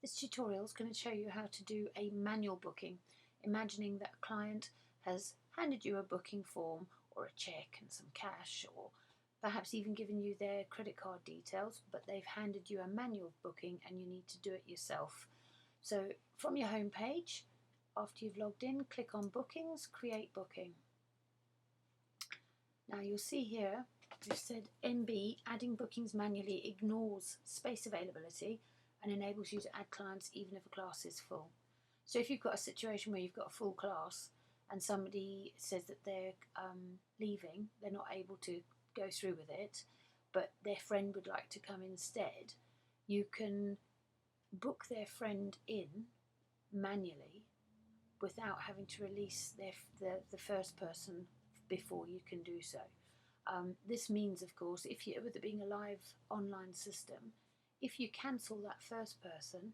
This tutorial is going to show you how to do a manual booking, imagining that a client has handed you a booking form or a check and some cash, or perhaps even given you their credit card details, but they've handed you a manual booking and you need to do it yourself. So from your home page, after you've logged in, click on Bookings, Create Booking. Now you'll see here we've said NB, adding bookings manually ignores space availability and enables you to add clients even if a class is full. So if you've got a situation where you've got a full class and somebody says that they're leaving, they're not able to go through with it, but their friend would like to come instead, you can book their friend in manually without having to release the first person before you can do so. This means, of course, with it being a live online system, if you cancel that first person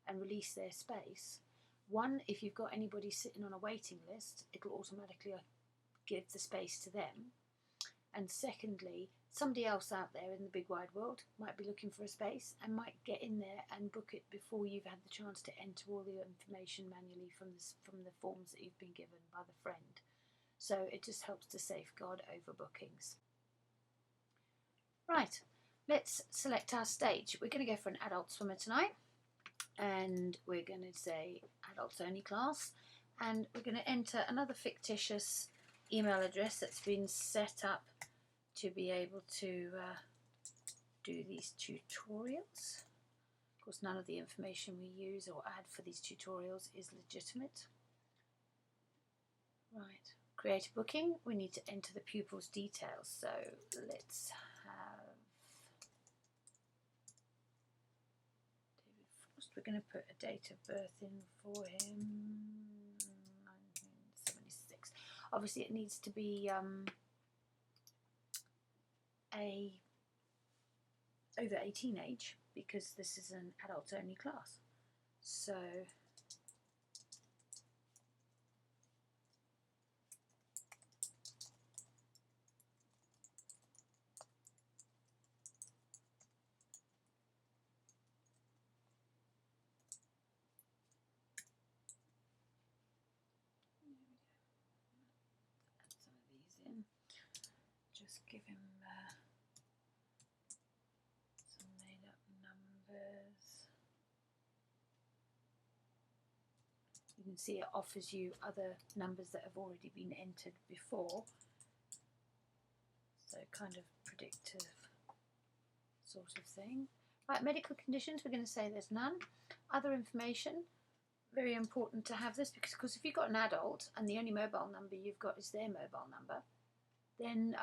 and release their space, one, if you've got anybody sitting on a waiting list, it'll automatically give the space to them. And secondly, somebody else out there in the big wide world might be looking for a space and might get in there and book it before you've had the chance to enter all the information manually from the forms that you've been given by the friend. So it just helps to safeguard overbookings. Right, let's select our stage. We're going to go for an adult swimmer tonight, and we're going to say adults only class, and we're going to enter another fictitious email address that's been set up to be able to do these tutorials. Of course, none of the information we use or add for these tutorials is legitimate. Right, create a booking. We need to enter the pupil's details, so let's have David Frost. We're going to put a date of birth in for him, 1976. Obviously it needs to be a over 18 age, because this is an adults only class. So add some of these in. Just give him some made up numbers. You can see it offers you other numbers that have already been entered before, so kind of predictive sort of thing. Right, medical conditions, we're going to say there's none. Other information, very important to have this, because if you've got an adult and the only mobile number you've got is their mobile number, then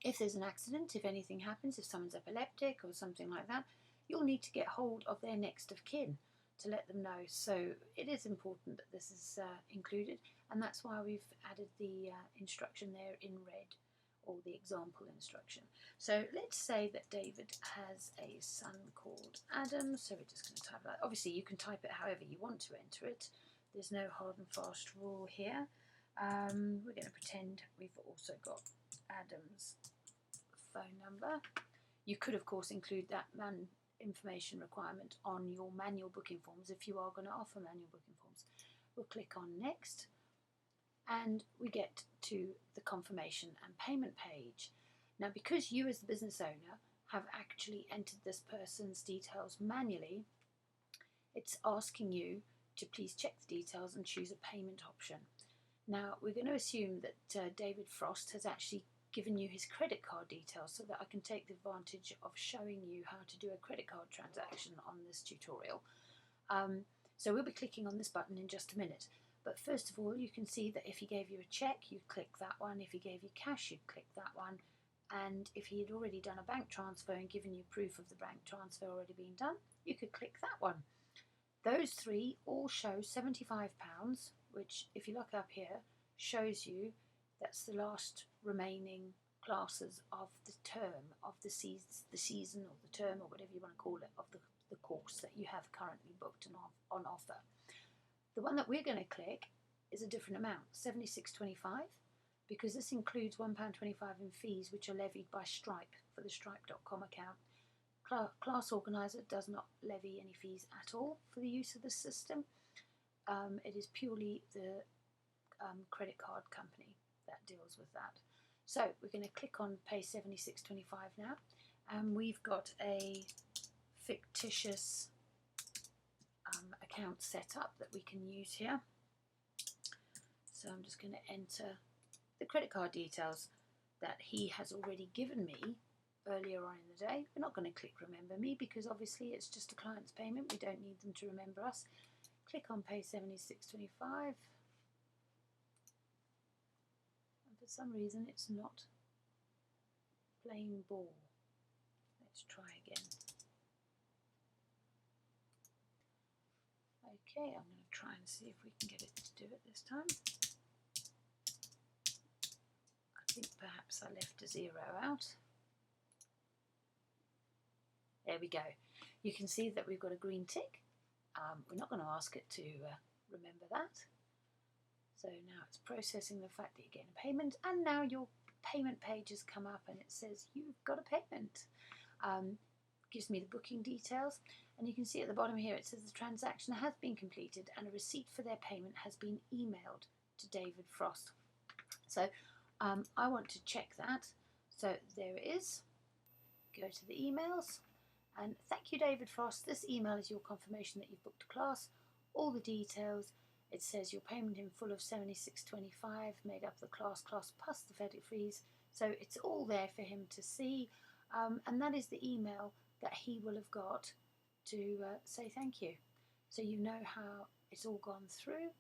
if there's an accident, if anything happens, if someone's epileptic or something like that, you'll need to get hold of their next of kin to let them know. So it is important that this is included, and that's why we've added the instruction there in red, or the example instruction. So let's say that David has a son called Adam, so we're just going to type that. Obviously you can type it however you want to enter it. There's no hard and fast rule here. We're going to pretend we've also got Adam's phone number. You could of course include that information requirement on your manual booking forms if you are going to offer manual booking forms. We'll click on next, and we get to the confirmation and payment page. Now, because you as the business owner have actually entered this person's details manually, it's asking you to please check the details and choose a payment option. Now, we're going to assume that David Frost has actually given you his credit card details, so that I can take the advantage of showing you how to do a credit card transaction on this tutorial. So we'll be clicking on this button in just a minute. But first of all, you can see that if he gave you a check, you'd click that one. If he gave you cash, you'd click that one. And if he had already done a bank transfer and given you proof of the bank transfer already being done, you could click that one. Those three all show £75, which, if you look up here, shows you that's the last remaining classes of the term, of the season or the term, or whatever you want to call it, of the course that you have currently booked and on offer. The one that we're going to click is a different amount, £76.25, because this includes £1.25 in fees which are levied by Stripe for the stripe.com account. Class Organiser does not levy any fees at all for the use of the system. It is purely the credit card company that deals with that. So we're going to click on pay $76.25 now, and we've got a fictitious account set up that we can use here. So I'm just going to enter the credit card details that he has already given me earlier on in the day. We're not going to click remember me because obviously it's just a client's payment. We don't need them to remember us. Click on pay $76.25. And for some reason it's not playing ball. Let's try again. Okay, I'm going to try and see if we can get it to do it this time. I think perhaps I left a 0 out. There we go. You can see that we've got a green tick. We're not going to ask it to remember that. So now it's processing the fact that you're getting a payment, and now your payment page has come up and it says you've got a payment. Gives me the booking details, and you can see at the bottom here it says the transaction has been completed and a receipt for their payment has been emailed to David Frost. So I want to check that. So there it is. Go to the emails, and thank you David Frost, this email is your confirmation that you've booked a class. All the details. It says your payment in full of $76.25 made up the class plus the FedEx fees. So it's all there for him to see, and that is the email that he will have got to say thank you. So you know how it's all gone through.